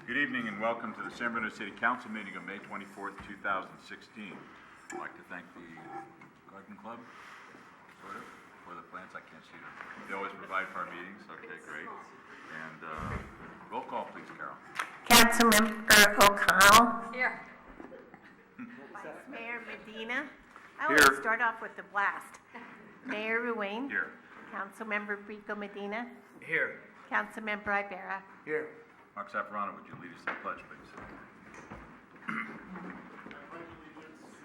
Good evening and welcome to the San Bruno City Council meeting of May 24th, 2016. I'd like to thank the Garden Club, sort of, for the plants. I can't see them. They always provide for our meetings. Okay, great. And roll call, please, Carol. Councilmember O'Connell. Here. Vice Mayor Medina. I Here. always start off with the blast. Mayor Ruane. Here. Councilmember Rico Medina. Here. Councilmember Ibarra. Here. Mark Zaffarano, would you lead us in the pledge, please?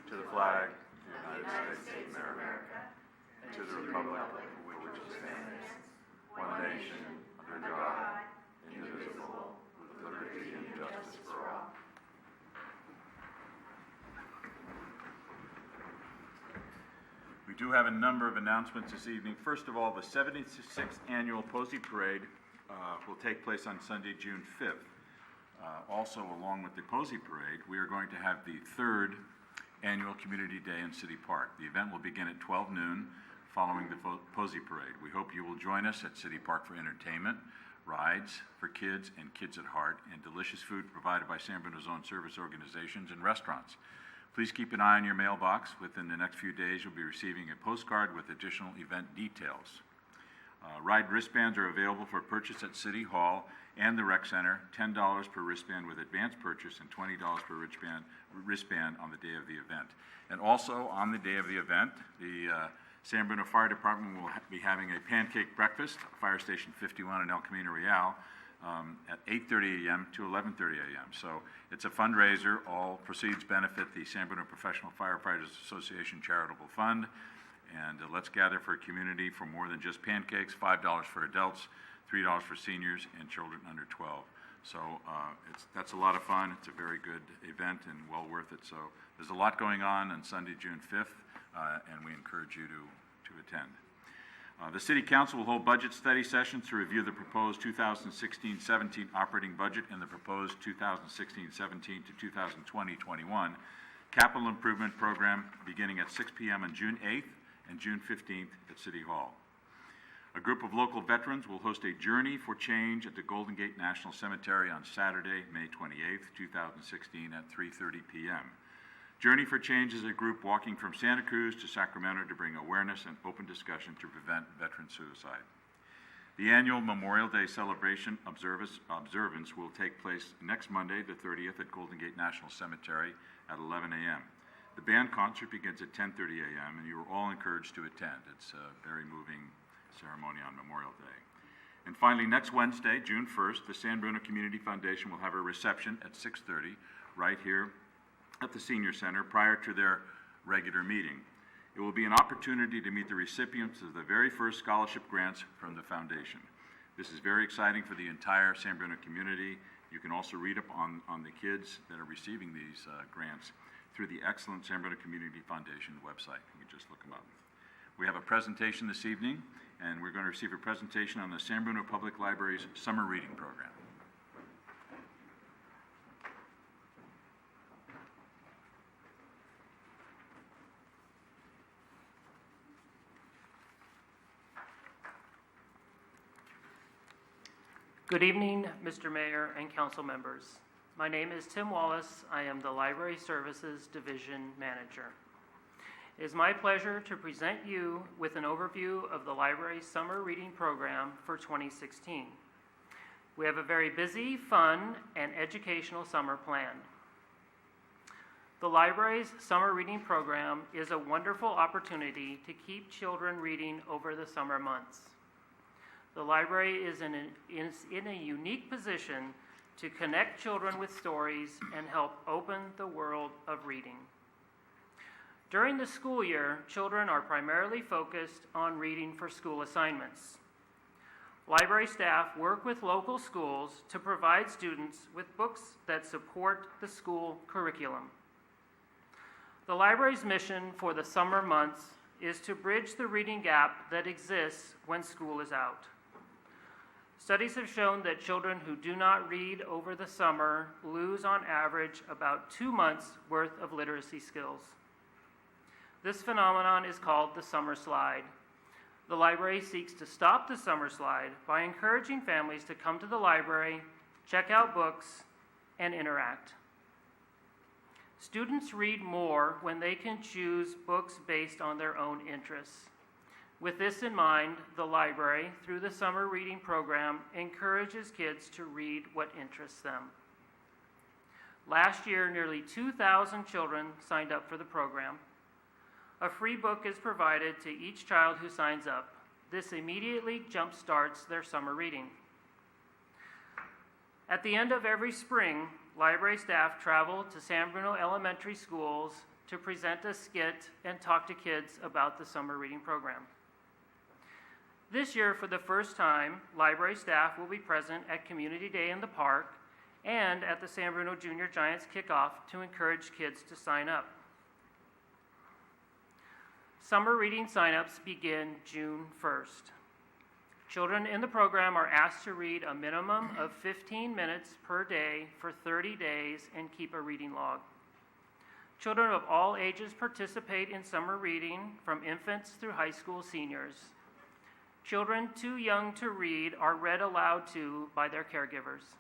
To the flag of the United States of America, and to the republic for which it stands, one nation, under God, indivisible, with liberty and justice for all. We do have a number of announcements this evening. First of all, the 76th Annual Posey Parade will take place on Sunday, June 5th. Also, along with the Posey Parade, we are going to have the third annual Community Day in City Park. The event will begin at 12 noon following the Posey Parade. We hope you will join us at City Park for entertainment, rides for kids and Kids at Heart, and delicious food provided by San Bruno's own service organizations and restaurants. Please keep an eye on your mailbox. Within the next few days, you'll be receiving a postcard with additional event details. Ride wristbands are available for purchase at City Hall and the Rec Center, $10 per wristband with advance purchase and $20 per wristband on the day of the event. And also on the day of the event, the San Bruno Fire Department will be having a pancake breakfast, Fire Station 51 in El Camino Real, at 8:30 a.m. to 11:30 a.m. So it's a fundraiser. All proceeds benefit the San Bruno Professional Firefighters Association Charitable Fund. And let's gather for a community for more than just pancakes, $5 for adults, $3 for seniors and children under 12. So that's a lot of fun. It's a very good event and well worth it. So there's a lot going on Sunday, June 5th, and we encourage you to attend. The City Council will hold budget study sessions to review the proposed 2016-17 operating budget and the proposed 2016-17 to 2020-21 capital improvement program beginning at 6 p.m. on June 8th and June 15th at City Hall. A group of local veterans will host a Journey for Change at the Golden Gate National Cemetery on Saturday, May 28th, 2016 at 3:30 p.m. Journey for Change is a group walking from Santa Cruz to Sacramento to bring awareness and open discussion to prevent veteran suicide. The annual Memorial Day celebration observance will take place next Monday, the 30th, at Golden Gate National Cemetery at 11 a.m. The band concert begins at 10:30 a.m., and you are all encouraged to attend. It's a very moving ceremony on Memorial Day. And finally, next Wednesday, June 1st, the San Bruno Community Foundation will have a reception at 6:30 right here at the Senior Center prior to their regular meeting. It will be an opportunity to meet the recipients of the very first scholarship grants from the foundation. This is very exciting for the entire San Bruno community. You can also read up on the kids that are receiving these grants through the excellent San Bruno Community Foundation website. You can just look them up. We have a presentation this evening, and we're going to receive a presentation on the San Bruno Public Library's summer reading program. Good evening, Mr. Mayor and council members. My name is Tim Wallace. I am the Library Services Division Manager. It is my pleasure to present you with an overview of the library's summer reading program for 2016. We have a very busy, fun, and educational summer planned. The library's summer reading program is a wonderful opportunity to keep children reading over the summer months. The library is in a unique position to connect children with stories and help open the world of reading. During the school year, children are primarily focused on reading for school assignments. Library staff work with local schools to provide students with books that support the school curriculum. The library's mission for the summer months is to bridge the reading gap that exists when school is out. Studies have shown that children who do not read over the summer lose on average about 2 months' worth of literacy skills. This phenomenon is called the summer slide. The library seeks to stop the summer slide by encouraging families to come to the library, check out books, and interact. Students read more when they can choose books based on their own interests. With this in mind, the library, through the summer reading program, encourages kids to read what interests them. Last year, nearly 2,000 children signed up for the program. A free book is provided to each child who signs up. This immediately jumpstarts their summer reading. At the end of every spring, library staff travel to San Bruno elementary schools to present a skit and talk to kids about the summer reading program. This year, for the first time, library staff will be present at Community Day in the park and at the San Bruno Junior Giants kickoff to encourage kids to sign up. Summer reading signups begin June 1st. Children in the program are asked to read a minimum of 15 minutes per day for 30 days and keep a reading log. Children of all ages participate in summer reading, from infants through high school seniors. Children too young to read are read aloud to by their caregivers.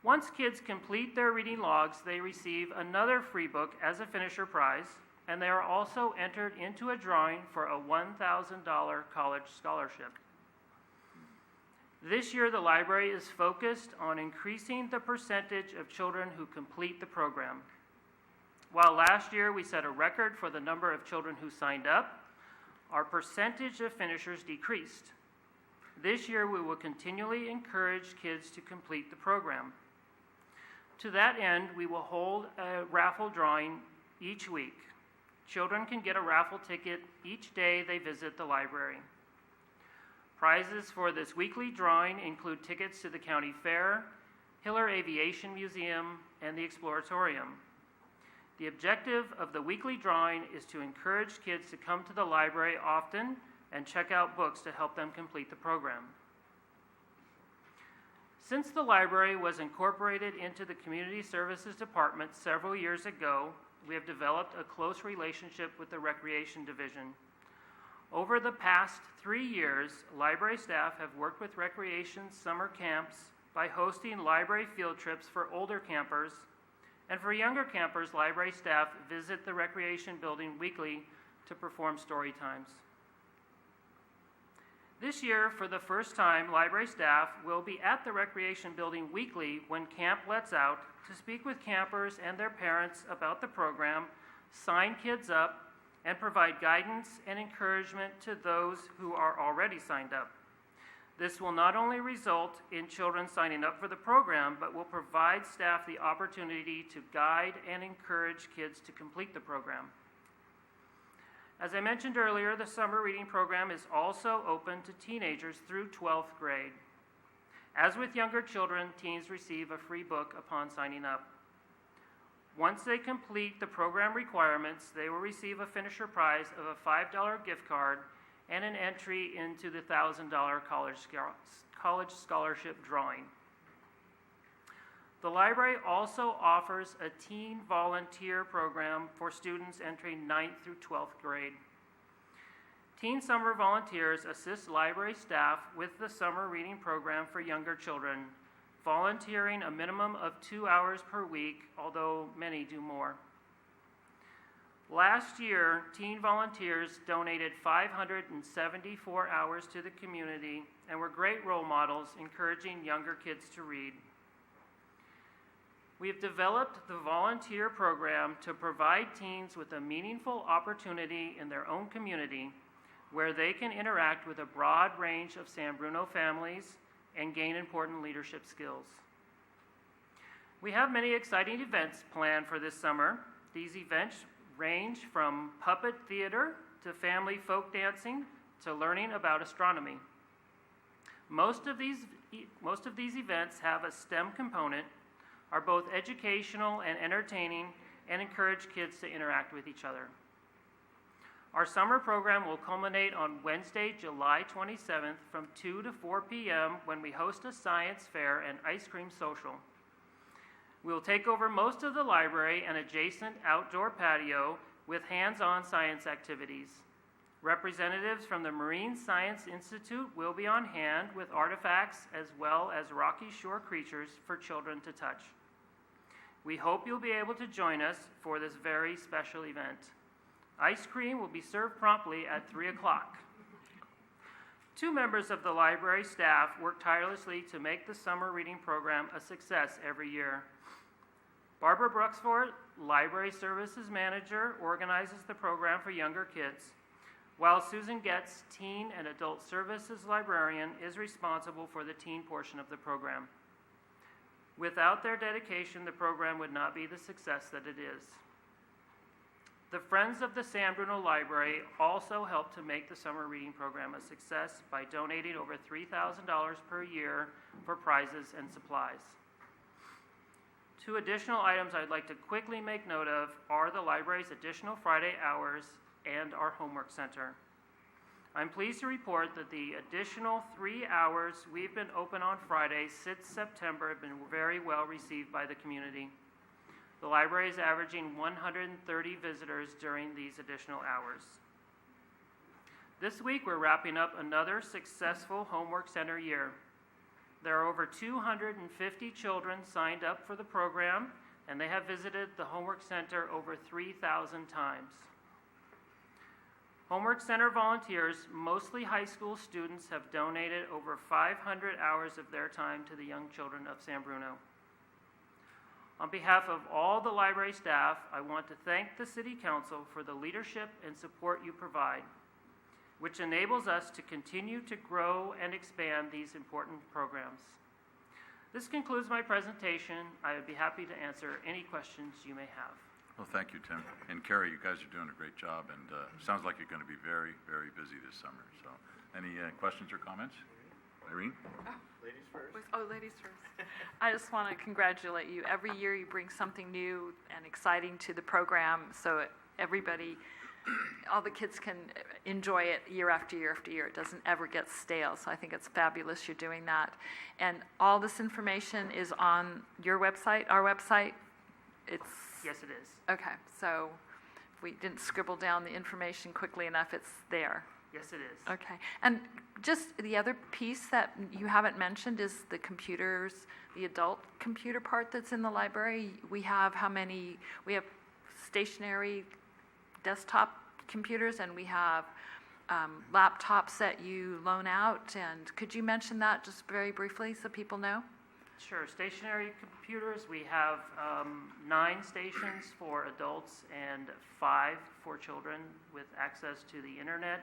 Once kids complete their reading logs, they receive another free book as a finisher prize, and they are also entered into a drawing for a $1,000 college scholarship. This year, the library is focused on increasing the percentage of children who complete the program. While last year we set a record for the number of children who signed up, our percentage of finishers decreased. This year, we will continually encourage kids to complete the program. To that end, we will hold a raffle drawing each week. Children can get a raffle ticket each day they visit the library. Prizes for this weekly drawing include tickets to the county fair, Hiller Aviation Museum, and the Exploratorium. The objective of the weekly drawing is to encourage kids to come to the library often and check out books to help them complete the program. Since the library was incorporated into the Community Services Department several years ago, we have developed a close relationship with the Recreation Division. Over the past 3 years, library staff have worked with Recreation summer camps by hosting library field trips for older campers, and for younger campers, library staff visit the Recreation building weekly to perform story times. This year, for the first time, library staff will be at the Recreation building weekly when camp lets out to speak with campers and their parents about the program, sign kids up, and provide guidance and encouragement to those who are already signed up. This will not only result in children signing up for the program, but will provide staff the opportunity to guide and encourage kids to complete the program. As I mentioned earlier, the summer reading program is also open to teenagers through 12th grade. As with younger children, teens receive a free book upon signing up. Once they complete the program requirements, they will receive a finisher prize of a $5 gift card and an entry into the $1,000 college scholarship drawing. The library also offers a teen volunteer program for students entering 9th through 12th grade. Teen summer volunteers assist library staff with the summer reading program for younger children, volunteering a minimum of 2 hours per week, although many do more. Last year, teen volunteers donated 574 hours to the community and were great role models encouraging younger kids to read. We have developed the volunteer program to provide teens with a meaningful opportunity in their own community where they can interact with a broad range of San Bruno families and gain important leadership skills. We have many exciting events planned for this summer. These events range from puppet theater to family folk dancing to learning about astronomy. Most of these events have a STEM component, are both educational and entertaining, and encourage kids to interact with each other. Our summer program will culminate on Wednesday, July 27th from 2 to 4 p.m. when we host a science fair and ice cream social. We will take over most of the library and adjacent outdoor patio with hands-on science activities. Representatives from the Marine Science Institute will be on hand with artifacts as well as rocky shore creatures for children to touch. We hope you'll be able to join us for this very special event. Ice cream will be served promptly at 3 o'clock. 2 members of the library staff work tirelessly to make the summer reading program a success every year. Barbara Bruxford, Library Services Manager, organizes the program for younger kids, while Susan Getz, Teen and Adult Services Librarian, is responsible for the teen portion of the program. Without their dedication, the program would not be the success that it is. The Friends of the San Bruno Library also help to make the summer reading program a success by donating over $3,000 per year for prizes and supplies. 2 additional items I'd like to quickly make note of are the library's additional Friday hours and our homework center. I'm pleased to report that the additional 3 hours we've been open on Fridays since September have been very well received by the community. The library is averaging 130 visitors during these additional hours. This week we're wrapping up another successful homework center year. There are over 250 children signed up for the program, and they have visited the homework center over 3,000 times. Homework Center volunteers, mostly high school students, have donated over 500 hours of their time to the young children of San Bruno. On behalf of all the library staff, I want to thank the City Council for the leadership and support you provide, which enables us to continue to grow and expand these important programs. This concludes my presentation. I would be happy to answer any questions you may have. Well, thank you, Tim. And Carrie, you guys are doing a great job, and sounds like you're going to be very, very busy this summer. So, any questions or comments? Irene? Ladies first. Ladies first. I just want to congratulate you. Every year you bring something new and exciting to the program, so everybody, all the kids can enjoy it year after year after year. It doesn't ever get stale, so I think it's fabulous you're doing that. And all this information is on your website, our website? Yes, it is. Okay, so if we didn't scribble down the information quickly enough, it's there. Yes, it is. Okay, and just the other piece that you haven't mentioned is the computers, the adult computer part that's in the library. We have we have stationary desktop computers, and we have laptops that you loan out, and could you mention that just very briefly so people know? Sure. Stationary computers, we have 9 stations for adults and 5 for children with access to the internet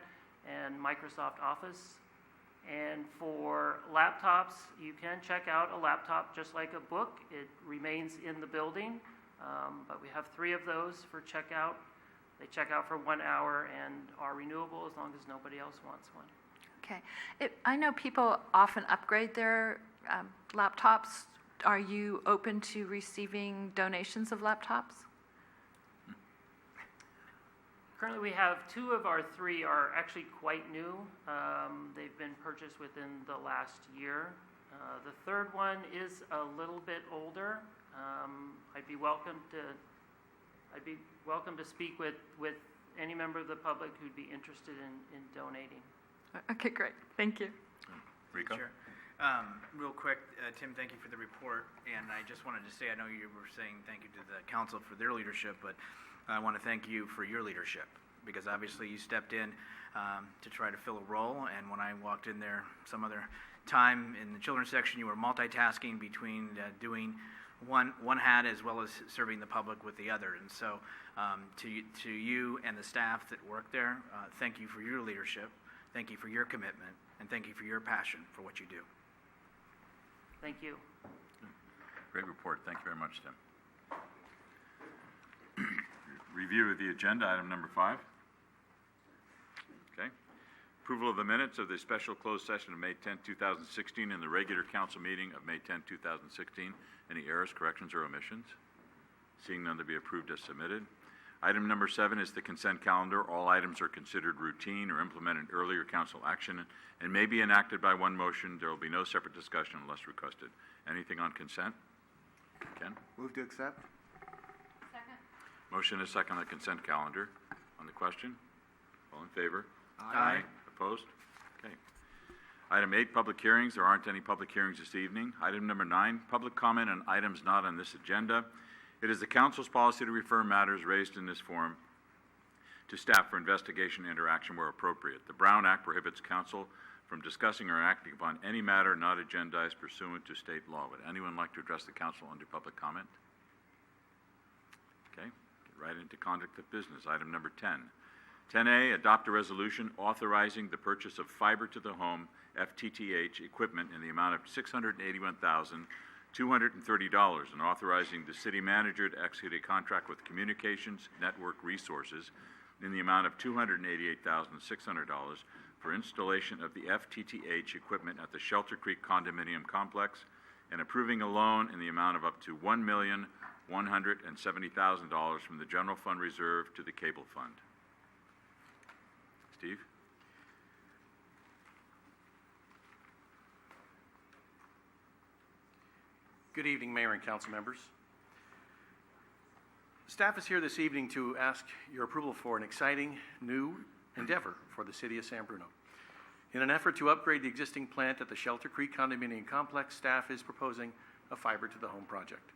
and Microsoft Office. And for laptops, you can check out a laptop just like a book. It remains in the building, but we have 3 of those for checkout. They check out for 1 hour and are renewable as long as nobody else wants one. Okay. I know people often upgrade their laptops. Are you open to receiving donations of laptops? Currently, we have 2 of our 3 are actually quite new. They've been purchased within the last year. The 3rd one is a little bit older. I'd be welcome to speak with any member of the public who'd be interested in donating. Okay, great. Thank you. Rico? Sure. Real quick, Tim, thank you for the report, and I just wanted to say, I know you were saying thank you to the council for their leadership, but I want to thank you for your leadership, because obviously you stepped in to try to fill a role, and when I walked in there some other time in the children's section, you were multitasking between doing one hat as well as serving the public with the other, and so to you and the staff that work there, thank you for your leadership, thank you for your commitment, and thank you for your passion for what you do. Thank you. Great report. Thank you very much, Tim. Review of the agenda, item number 5. Okay. Approval of the minutes of the special closed session of May 10, 2016, and the regular council meeting of May 10, 2016. Any errors, corrections, or omissions? Seeing none to be approved as submitted. Item number 7 is the consent calendar. All items are considered routine or implemented earlier council action and may be enacted by one motion. There will be no separate discussion unless requested. Anything on consent? Ken? Move to accept. Second. Motion is second on the consent calendar. On the question? All in favor? Aye. Opposed? Okay. Item 8, public hearings. There aren't any public hearings this evening. Item number 9, public comment on items not on this agenda. It is the council's policy to refer matters raised in this forum to staff for investigation and interaction where appropriate. The Brown Act prohibits council from discussing or acting upon any matter not agendized pursuant to state law. Would anyone like to address the council under public comment? Okay, get right into conduct of business. Item number 10. 10A, adopt a resolution authorizing the purchase of fiber-to-the-home FTTH equipment in the amount of $681,230 and authorizing the city manager to execute a contract with Communications Network Resources in the amount of $288,600 for installation of the FTTH equipment at the Shelter Creek Condominium Complex and approving a loan in the amount of up to $1,170,000 from the General Fund Reserve to the Cable Fund. Steve? Good evening, Mayor and council members. Staff is here this evening to ask your approval for an exciting new endeavor for the city of San Bruno. In an effort to upgrade the existing plant at the Shelter Creek Condominium Complex, staff is proposing a fiber-to-the-home project.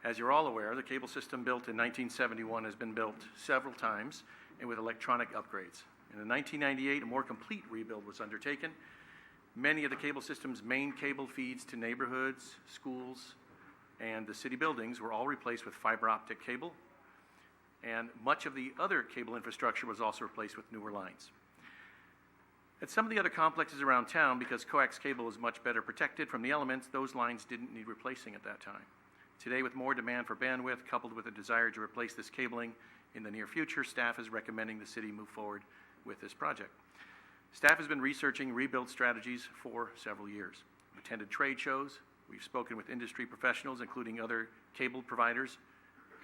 As you're all aware, the cable system built in 1971 has been built several times and with electronic upgrades. In 1998, a more complete rebuild was undertaken. Many of the cable system's main cable feeds to neighborhoods, schools, and the city buildings were all replaced with fiber optic cable, and much of the other cable infrastructure was also replaced with newer lines. At some of the other complexes around town, because coax cable is much better protected from the elements, those lines didn't need replacing at that time. Today, with more demand for bandwidth, coupled with a desire to replace this cabling in the near future, staff is recommending the city move forward with this project. Staff has been researching rebuild strategies for several years. We've attended trade shows, we've spoken with industry professionals, including other cable providers,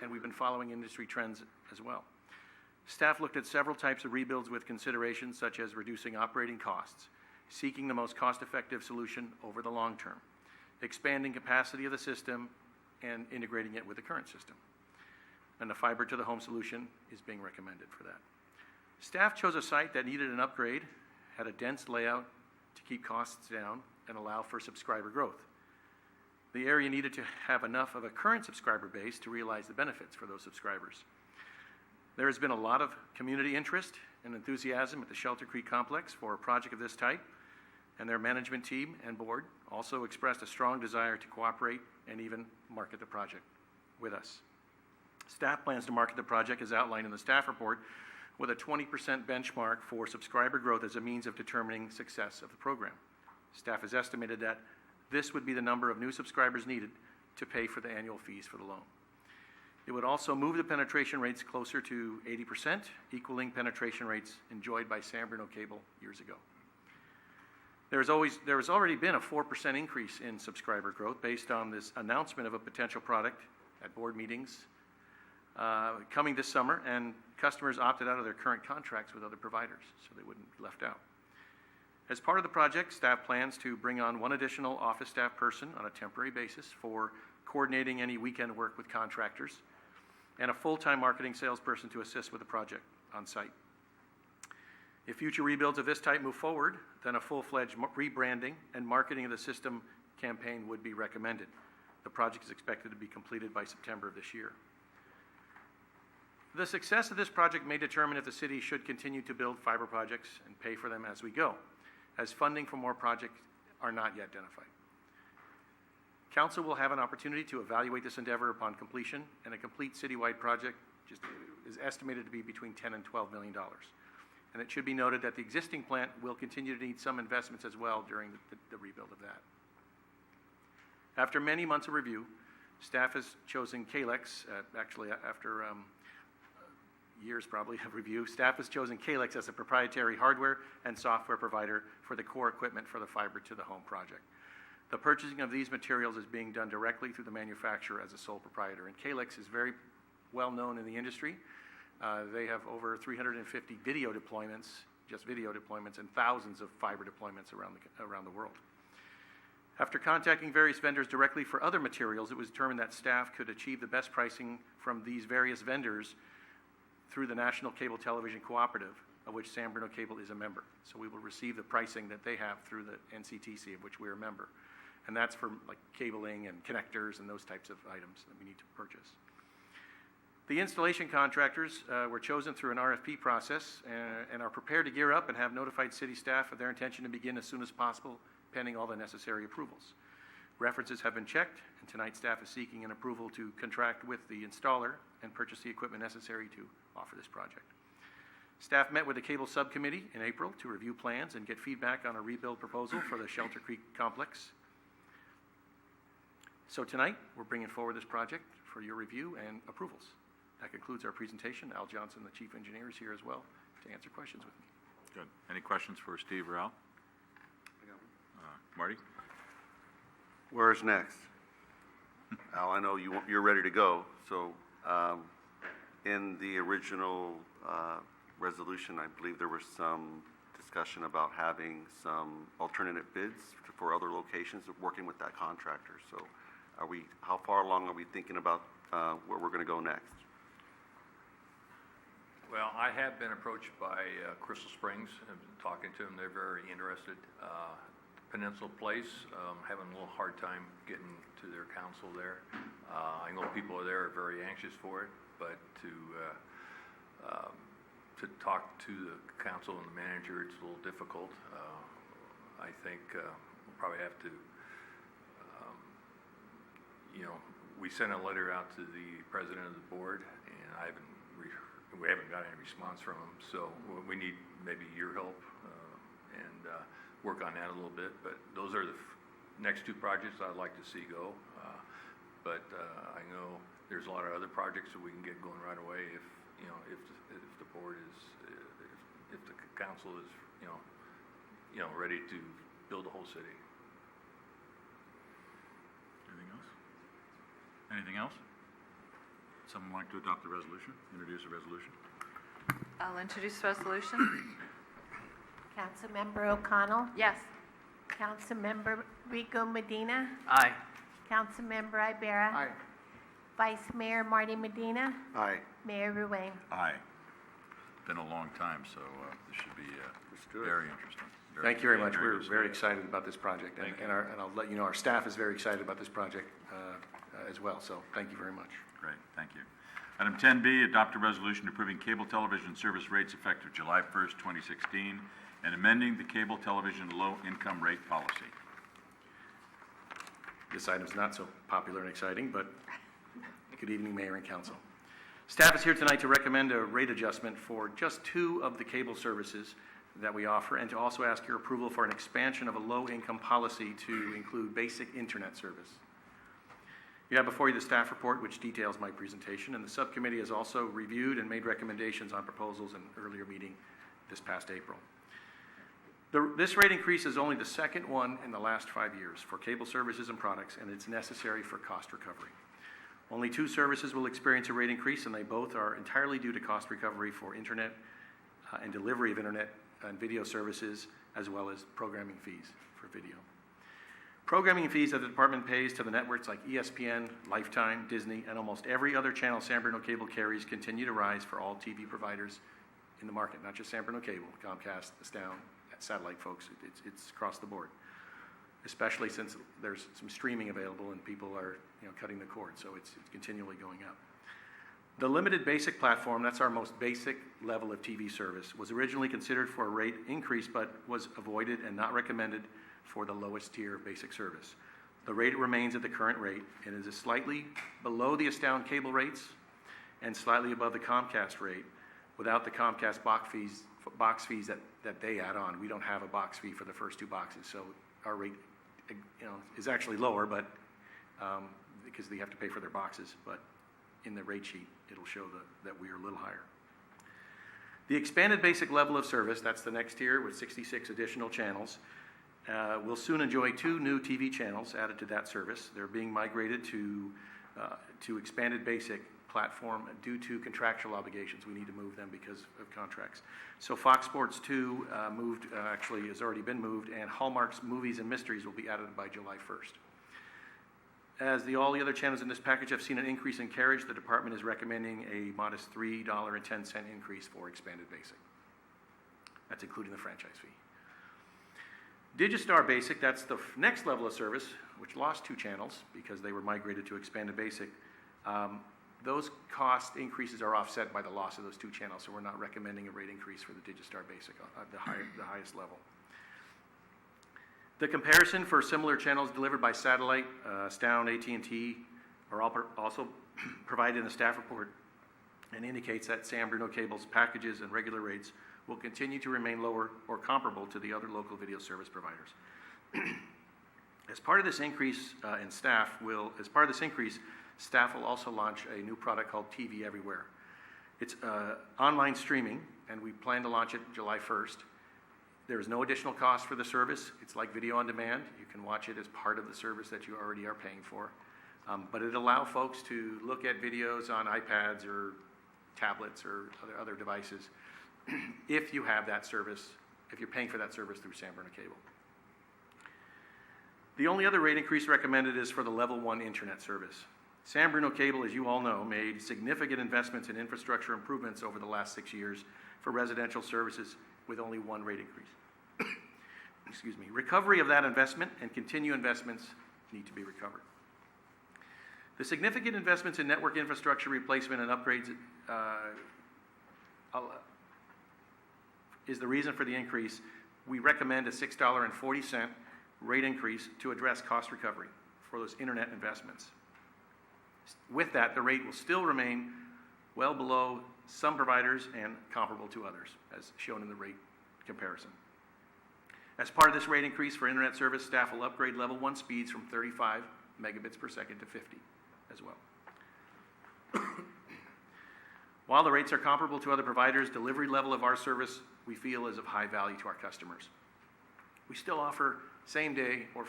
and we've been following industry trends as well. Staff looked at several types of rebuilds with considerations such as reducing operating costs, seeking the most cost-effective solution over the long term, expanding capacity of the system, and integrating it with the current system. And the fiber-to-the-home solution is being recommended for that. Staff chose a site that needed an upgrade, had a dense layout to keep costs down and allow for subscriber growth. The area needed to have enough of a current subscriber base to realize the benefits for those subscribers. There has been a lot of community interest and enthusiasm at the Shelter Creek Complex for a project of this type, and their management team and board also expressed a strong desire to cooperate and even market the project with us. Staff plans to market the project as outlined in the staff report with a 20% benchmark for subscriber growth as a means of determining success of the program. Staff has estimated that this would be the number of new subscribers needed to pay for the annual fees for the loan. It would also move the penetration rates closer to 80%, equaling penetration rates enjoyed by San Bruno Cable years ago. There has already been a 4% increase in subscriber growth based on this announcement of a potential product at board meetings coming this summer, and customers opted out of their current contracts with other providers, so they wouldn't be left out. As part of the project, staff plans to bring on one additional office staff person on a temporary basis for coordinating any weekend work with contractors, and a full-time marketing salesperson to assist with the project on site. If future rebuilds of this type move forward, then a full-fledged rebranding and marketing of the system campaign would be recommended. The project is expected to be completed by September of this year. The success of this project may determine if the city should continue to build fiber projects and pay for them as we go, as funding for more projects are not yet identified. Council will have an opportunity to evaluate this endeavor upon completion, and a complete citywide project is estimated to be between $10 and $12 million. And it should be noted that the existing plant will continue to need some investments as well during the rebuild of that. After many months of review, staff has chosen Calyx, after years probably of review, staff has chosen Calyx as a proprietary hardware and software provider for the core equipment for the fiber-to-the-home project. The purchasing of these materials is being done directly through the manufacturer as a sole proprietor, and Calyx is very well known in the industry. They have over 350 video deployments, just video deployments, and thousands of fiber deployments around the world. After contacting various vendors directly for other materials, it was determined that staff could achieve the best pricing from these various vendors through the National Cable Television Cooperative, of which San Bruno Cable is a member. So we will receive the pricing that they have through the NCTC, of which we are a member. And that's for like cabling and connectors and those types of items that we need to purchase. The installation contractors were chosen through an RFP process and are prepared to gear up and have notified city staff of their intention to begin as soon as possible, pending all the necessary approvals. References have been checked, and tonight staff is seeking an approval to contract with the installer and purchase the equipment necessary to offer this project. Staff met with the cable subcommittee in April to review plans and get feedback on a rebuild proposal for the Shelter Creek complex. So tonight, we're bringing forward this project for your review and approvals. That concludes our presentation. Al Johnson, the chief engineer, is here as well to answer questions with me. Good. Any questions for Steve or Al? Marty? Where's next? Al, I know you're ready to go. So in the original resolution, I believe there was some discussion about having some alternative bids for other locations, working with that contractor. So how far along are we thinking about where we're going to go next? Well, I have been approached by Crystal Springs and talking to them. They're very interested. Peninsula Place, having a little hard time getting to their council there. I know people there are very anxious for it, but to talk to the council and the manager, it's a little difficult. I think we'll probably have to, we sent a letter out to the president of the board, and we haven't got any response from them, so we need maybe your help and work on that a little bit. But those are the next two projects I'd like to see go. But I know there's a lot of other projects that we can get going right away if the board is, if the council is, ready to build the whole city. Anything else? Someone like to adopt the resolution, introduce a resolution? I'll introduce resolution. Councilmember O'Connell, Yes. Councilmember Rico Medina, Aye. Councilmember Ibera. Aye. Vice Mayor Marty Medina, Aye. Mayor Ruane. Aye. Been a long time, so this should be do it. very interesting. Thank you very much. We're good very stuff. excited about this project, and, Thank you. and I'll let you know our staff is very excited about this project as well. So thank you very much. Great, thank you. Item 10B, adopt a resolution approving cable television service rates effective July 1st, 2016, and amending the cable television low-income rate policy. This item's not so popular and exciting, but good evening, Mayor and Council. Staff is here tonight to recommend a rate adjustment for just two of the cable services that we offer, and to also ask your approval for an expansion of a low-income policy to include basic internet service. You have before you the staff report, which details my presentation, and the subcommittee has also reviewed and made recommendations on proposals in an earlier meeting this past April. This rate increase is only the second one in the last 5 years for cable services and products, and it's necessary for cost recovery. Only two services will experience a rate increase, and they both are entirely due to cost recovery for internet and delivery of internet and video services, as well as programming fees for video. Programming fees that the department pays to the networks like ESPN, Lifetime, Disney, and almost every other channel San Bruno Cable carries continue to rise for all TV providers in the market, not just San Bruno Cable, Comcast, Astound, satellite folks. It's across the board, especially since there's some streaming available and people are cutting the cord, so it's continually going up. The limited basic platform, that's our most basic level of TV service, was originally considered for a rate increase but was avoided and not recommended for the lowest tier of basic service. The rate remains at the current rate and is slightly below the Astound cable rates and slightly above the Comcast rate without the Comcast box fees that they add on. We don't have a box fee for the first two boxes, so our rate is actually lower, but because they have to pay for their boxes, but in the rate sheet it'll show that we are a little higher. The expanded basic level of service, that's the next tier with 66 additional channels, will soon enjoy two new TV channels added to that service. They're being migrated to expanded basic platform due to contractual obligations. We need to move them because of contracts. So Fox Sports 2 actually has already been moved, and Hallmark's Movies and Mysteries will be added by July 1st. As all the other channels in this package have seen an increase in carriage, the department is recommending a modest $3.10 increase for expanded basic. That's including the franchise fee. Digistar Basic, that's the next level of service, which lost 2 channels because they were migrated to Expanded Basic. Those cost increases are offset by the loss of those 2 channels, so we're not recommending a rate increase for the Digistar Basic at the highest level. The comparison for similar channels delivered by satellite, Stown, AT&T, are also provided in the staff report and indicates that San Bruno Cable's packages and regular rates will continue to remain lower or comparable to the other local video service providers. As part of this increase staff will also launch a new product called TV Everywhere. It's online streaming, and we plan to launch it July 1st. There is no additional cost for the service. It's like video on demand. You can watch it as part of the service that you already are paying for. But it allows folks to look at videos on iPads or tablets or other devices if you have that service, if you're paying for that service through San Bruno Cable. The only other rate increase recommended is for the level 1 internet service. San Bruno Cable, as you all know, made significant investments in infrastructure improvements over the last 6 years for residential services with only 1 rate increase. Excuse me. Recovery of that investment and continued investments need to be recovered. The significant investments in network infrastructure replacement and upgrades is the reason for the increase. We recommend a $6.40 rate increase to address cost recovery for those internet investments. With that, the rate will still remain well below some providers and comparable to others, as shown in the rate comparison. As part of this rate increase for internet service, staff will upgrade level 1 speeds from 35 megabits per second to 50 as well. While the rates are comparable to other providers, delivery level of our service we feel is of high value to our customers. We still offer same day or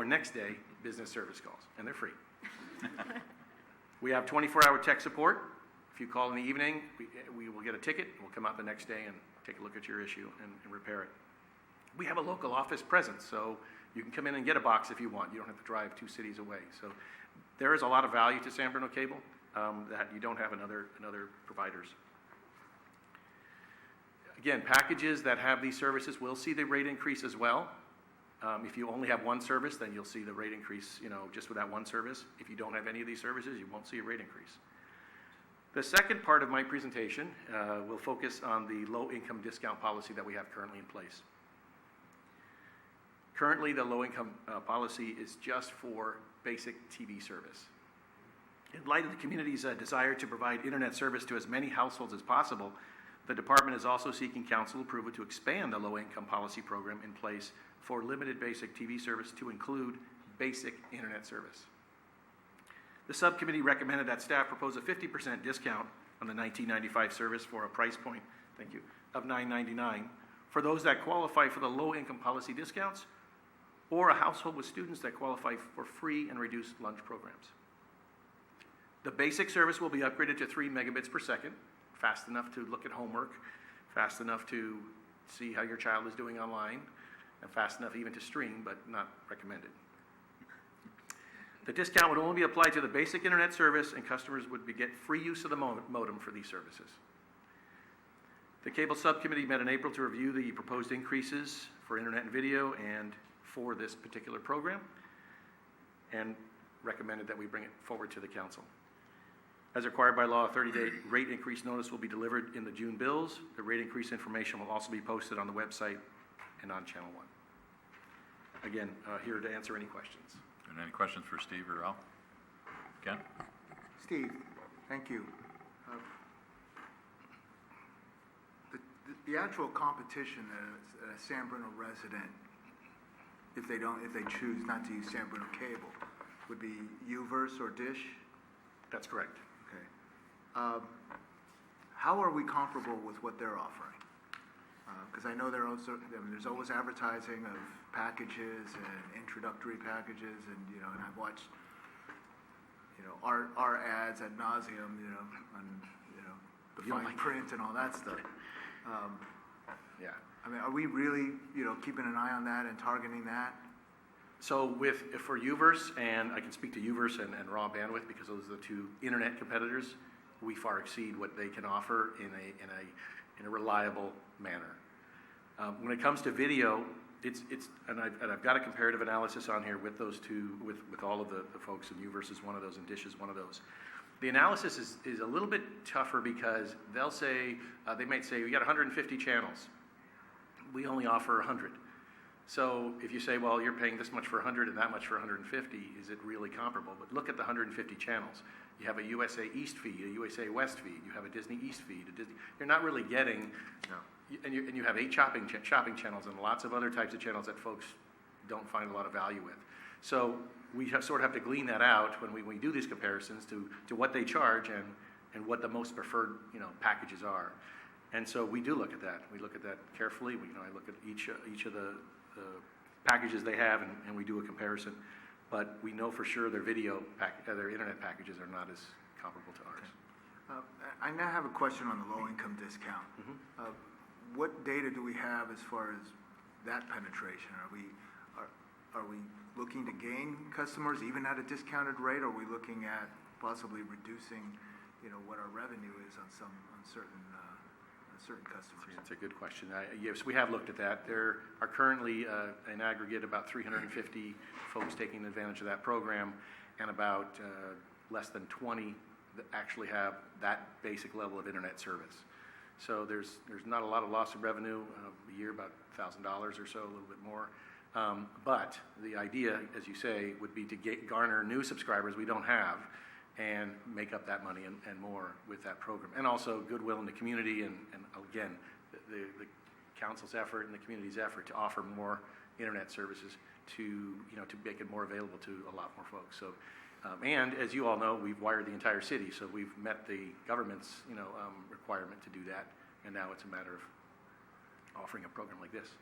next day business service calls, and they're free. We have 24-hour tech support. If you call in the evening, we will get a ticket. We'll come out the next day and take a look at your issue and repair it. We have a local office presence, so you can come in and get a box if you want. You don't have to drive 2 cities away. So there is a lot of value to San Bruno Cable that you don't have in other providers. Again, packages that have these services will see the rate increase as well. If you only have 1 service, then you'll see the rate increase, just with that 1 service. If you don't have any of these services, you won't see a rate increase. The second part of my presentation will focus on the low-income discount policy that we have currently in place. Currently, the low-income policy is just for basic TV service. In light of the community's desire to provide internet service to as many households as possible, the department is also seeking council approval to expand the low-income policy program in place for limited basic TV service to include basic internet service. The subcommittee recommended that staff propose a 50% discount on the $19.95 service for a price point, of $9.99 for those that qualify for the low-income policy discounts or a household with students that qualify for free and reduced lunch programs. The basic service will be upgraded to 3 megabits per second, fast enough to look at homework, fast enough to see how your child is doing online, and fast enough even to stream, but not recommended. The discount would only be applied to the basic internet service, and customers would get free use of the modem for these services. The Cable Subcommittee met in April to review the proposed increases for internet and video and for this particular program, and recommended that we bring it forward to the council. As required by law, a 30-day rate increase notice will be delivered in the June bills. The rate increase information will also be posted on the website and on Channel 1. Again, here to answer any questions. And any questions for Steve or Al? Ken? Steve, thank you. The actual competition that a San Bruno resident, if they choose not to use San Bruno Cable, would be UVerse or Dish? That's correct. Okay. How are we comparable with what they're offering? Because I know there's always advertising of packages and introductory packages, and and I've watched our ads ad nauseum, on the fine print and all that stuff. Yeah. I mean, are we really keeping an eye on that and targeting that? So for UVerse, and I can speak to UVerse and raw bandwidth because those are the 2 internet competitors, we far exceed what they can offer in in a reliable manner. When it comes to video, and I've got a comparative analysis on here with those two, with all of the folks, and you versus one of those, and Dish is one of those. The analysis is a little bit tougher because they'll say, they might say, we got 150 channels. We only offer 100. So if you say, well, you're paying this much for 100 and that much for 150, is it really comparable? But look at the 150 channels. You have a USA East feed, a USA West feed, you have a Disney East feed, a Disney. You're not really getting, and you have 8 shopping channels and lots of other types of channels that folks don't find a lot of value with. So we sort of have to glean that out when we do these comparisons to what they charge and what the most preferred packages are. And so we do look at that. We look at that carefully. I look at each of the packages they have, and we do a comparison. But we know for sure their their internet packages are not as comparable to ours. I now have a question on the low-income discount. What data do we have as far as that penetration? Are we looking to gain customers even at a discounted rate? Or are we looking at possibly reducing, what our revenue is on certain customers? That's a good question. Yes, we have looked at that. There are currently, in aggregate, about 350 folks taking advantage of that program, and about less than 20 that actually have that basic level of internet service. So there's not a lot of loss of revenue a year, about $1,000 or so, a little bit more. But the idea, as you say, would be to garner new subscribers we don't have and make up that money and more with that program. And also goodwill in the community and again, the council's effort and the community's effort to offer more internet services to make it more available to a lot more folks. So, and as you all know, we've wired the entire city, so we've met the government's requirement to do that, and now it's a matter of offering a program like this.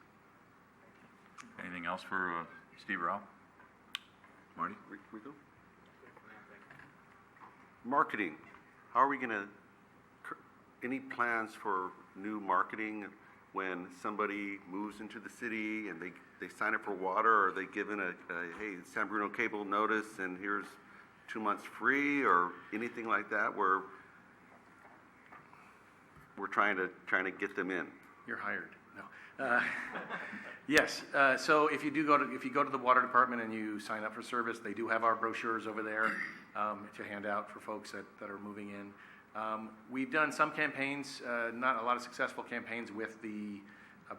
Anything else for Steve Rao? Marty? Rico? Marketing. How are we going to, any plans for new marketing when somebody moves into the city and they sign up for water? Are they given a hey, San Bruno cable notice and here's 2 months free or anything like that where we're trying to get them in? You're hired. No. Yes. So if you go to the water department and you sign up for service, they do have our brochures over there to hand out for folks that are moving in. We've done some campaigns, not a lot of successful campaigns with the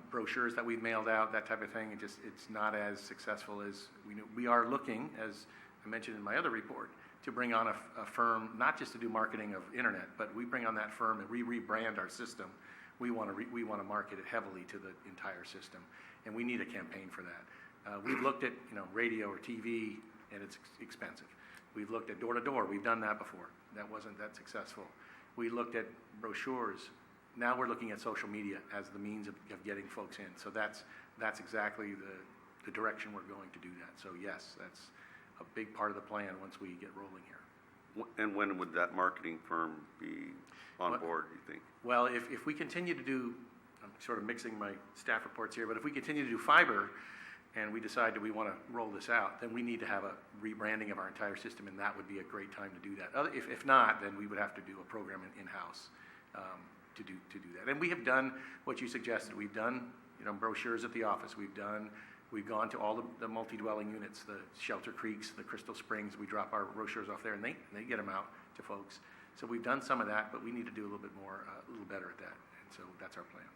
brochures that we've mailed out, that type of thing. It's not as successful as we knew. We are looking, as I mentioned in my other report, to bring on a firm, not just to do marketing of internet, but we bring on that firm and we rebrand our system. We want to market it heavily to the entire system, and we need a campaign for that. We've looked at radio or TV, and it's expensive. We've looked at door to door. We've done that before. That wasn't that successful. We looked at brochures. Now we're looking at social media as the means of getting folks in. So that's exactly the direction we're going to do that. So yes, that's a big part of the plan once we get rolling here. And when would that marketing firm be on board, do you think? Well, if we continue to do, I'm sort of mixing my staff reports here, but if we continue to do fiber and we decide that we want to roll this out, then we need to have a rebranding of our entire system, and that would be a great time to do that. If not, then we would have to do a program in-house to do that. And we have done what you suggested. We've done brochures at the office. We've gone to all the multi-dwelling units, the Shelter Creeks, the Crystal Springs. We drop our brochures off there, and they get them out to folks. So we've done some of that, but we need to do a little bit more, a little better at that. And so that's our plan.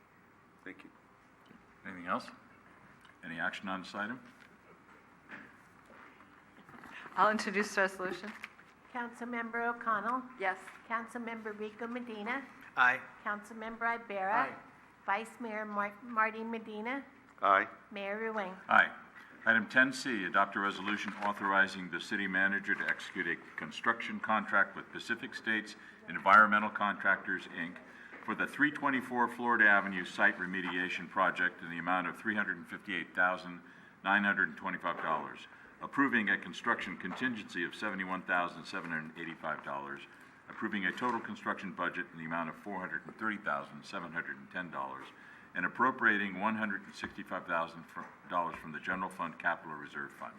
Thank you. Anything else? Any action on this item? I'll introduce the resolution. Councilmember O'Connell. Yes. Councilmember Rico Medina. Aye. Councilmember Ibarra. Aye. Vice Mayor Marty Medina. Aye. Mayor Ruane. Aye. Item 10C, adopt a resolution authorizing the city manager to execute a construction contract with Pacific States Environmental Contractors, Inc. for the 324 Florida Avenue site remediation project in the amount of $358,925, approving a construction contingency of $71,785, approving a total construction budget in the amount of $430,710, and appropriating $165,000 from the General Fund Capital Reserve Fund.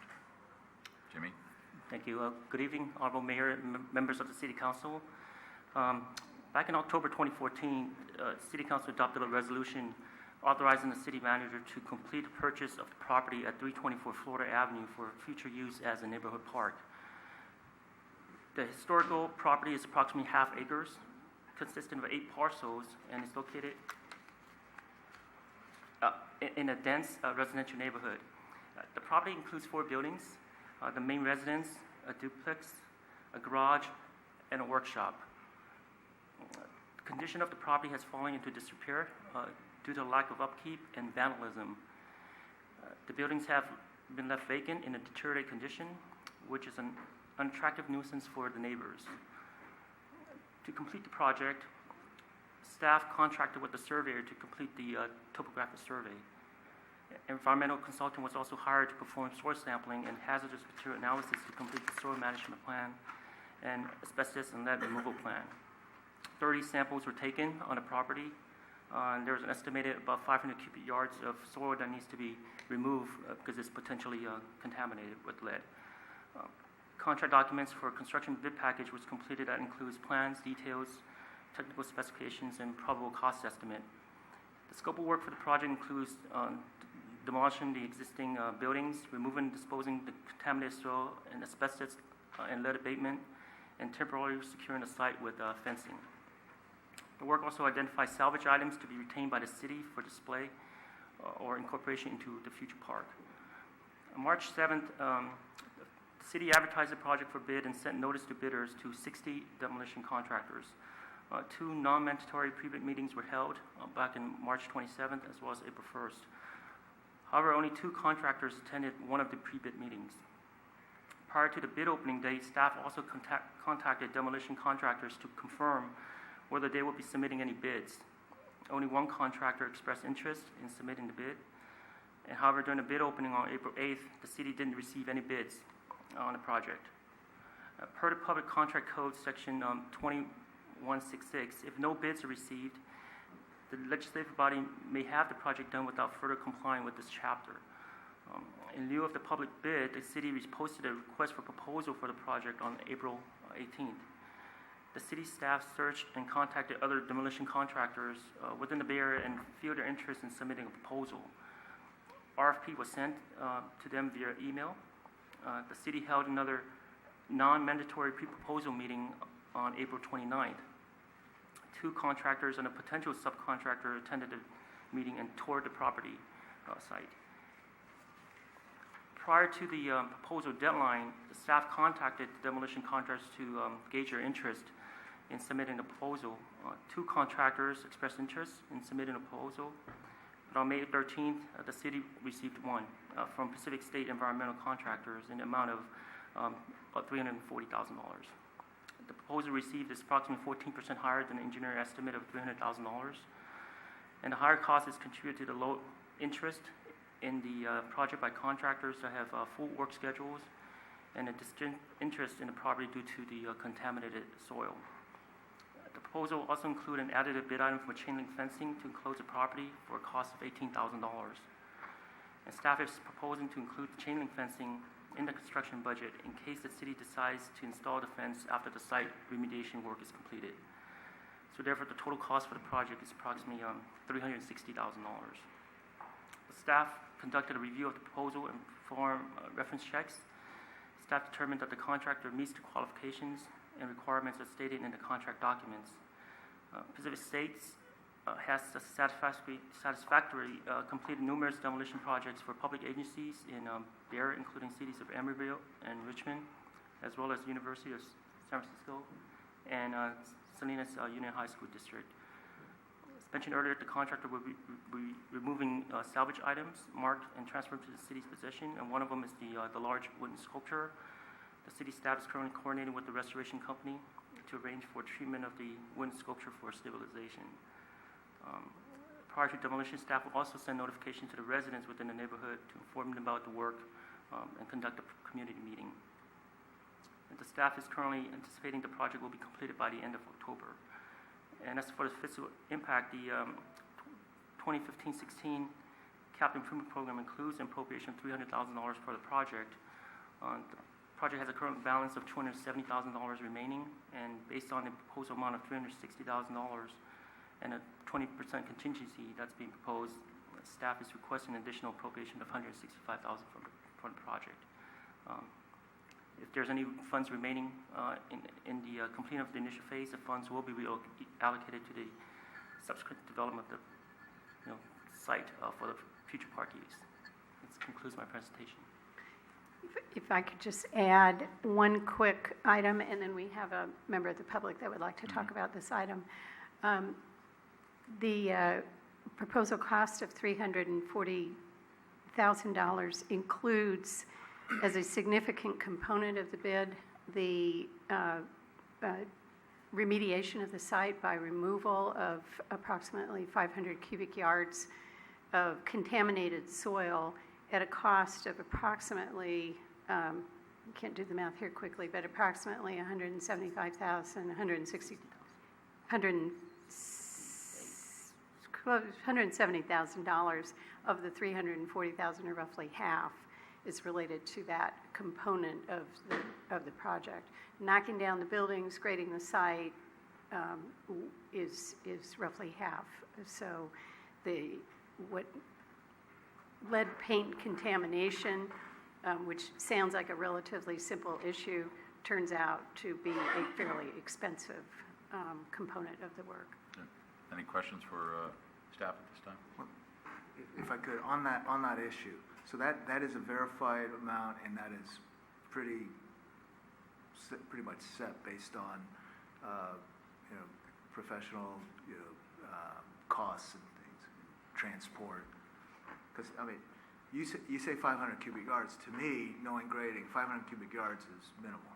Jimmy? Thank you. Good evening, Honorable Mayor and members of the City Council. Back in October 2014, City Council adopted a resolution authorizing the city manager to complete the purchase of the property at 324 Florida Avenue for future use as a neighborhood park. The historical property is approximately half acres, consisting of 8 parcels, and is located in a dense residential neighborhood. The property includes 4 buildings, the main residence, a duplex, a garage, and a workshop. The condition of the property has fallen into disrepair due to lack of upkeep and vandalism. The buildings have been left vacant in a deteriorated condition, which is an unattractive nuisance for the neighbors. To complete the project, staff contracted with the surveyor to complete the topographic survey. Environmental consultant was also hired to perform soil sampling and hazardous material analysis to complete the soil management plan and asbestos and lead removal plan. 30 samples were taken on the property. And there's an estimated about 500 cubic yards of soil that needs to be removed because it's potentially contaminated with lead. Contract documents for construction bid package was completed. That includes plans, details, technical specifications, and probable cost estimate. The scope of work for the project includes demolishing the existing buildings, removing and disposing the contaminated soil and asbestos and lead abatement, and temporarily securing the site with fencing. The work also identifies salvage items to be retained by the city for display or incorporation into the future park. On March 7th, the city advertised the project for bid and sent notice to bidders to 60 demolition contractors. 2 non-mandatory pre-bid meetings were held back in March 27th as well as April 1st. However, only 2 contractors attended one of the pre-bid meetings. Prior to the bid opening date, staff also contacted demolition contractors to confirm whether they would be submitting any bids. Only 1 contractor expressed interest in submitting the bid. And however, during the bid opening on April 8th, the city didn't receive any bids on the project. Per the Public Contract Code, Section 2166, if no bids are received, the legislative body may have the project done without further complying with this chapter. In lieu of the public bid, the city posted a request for proposal for the project on April 18th. The city staff searched and contacted other demolition contractors within the Bay Area and feel their interest in submitting a proposal. RFP was sent to them via email. The city held another non-mandatory pre-proposal meeting on April 29th. 2 contractors and a potential subcontractor attended the meeting and toured the property site. Prior to the proposal deadline, the staff contacted the demolition contractors to gauge their interest in submitting the proposal. 2 contractors expressed interest in submitting a proposal. But on May 13th, the city received one from Pacific State Environmental Contractors in the amount of about $340,000. The proposal received is approximately 14% higher than the engineer estimate of $300,000. And the higher cost is contributed to the low interest in the project by contractors that have full work schedules and a distinct interest in the property due to the contaminated soil. The proposal also included an additive bid item for chain link fencing to enclose the property for a cost of $18,000. And staff is proposing to include chain link fencing in the construction budget in case the city decides to install the fence after the site remediation work is completed. So therefore, the total cost for the project is approximately $360,000. The staff conducted a review of the proposal and performed reference checks. Staff determined that the contractor meets the qualifications and requirements as stated in the contract documents. Pacific States has satisfactorily completed numerous demolition projects for public agencies in the area, including cities of Emeryville and Richmond, as well as the University of San Francisco and Salinas Union High School District. As mentioned earlier, the contractor will be removing salvage items marked and transferred to the city's possession, and one of them is the large wooden sculpture. The city staff is currently coordinating with the restoration company to arrange for treatment of the wooden sculpture for stabilization. Prior to demolition, staff will also send notification to the residents within the neighborhood to inform them about the work and conduct a community meeting. And the staff is currently anticipating the project will be completed by the end of October. And as for the fiscal impact, the 2015-16 capital improvement program includes an appropriation of $300,000 for the project. The project has a current balance of $270,000 remaining, and based on the proposal amount of $360,000 and a 20% contingency that's being proposed, staff is requesting an additional appropriation of $165,000 for the project. If there's any funds remaining in the completion of the initial phase, the funds will be reallocated to the subsequent development of the site for the future park use. This concludes my presentation. If I could just add one quick item, and then we have a member of the public that would like to talk about this item. The proposal cost of $340,000 includes, as a significant component of the bid, the remediation of the site by removal of approximately 500 cubic yards of contaminated soil at a cost of approximately, I can't do the math here quickly, but approximately $170,000 of the $340,000, or roughly half, is related to that component of the project. Knocking down the buildings, grading the site is roughly half. So what lead paint contamination, which sounds like a relatively simple issue, turns out to be a fairly expensive component of the work. Any questions for staff at this time? If I could, on that issue, so that is a verified amount, and that is pretty much set based on, professional, costs and things, transport. Because, I mean, you say 500 cubic yards. To me, knowing grading, 500 cubic yards is minimal.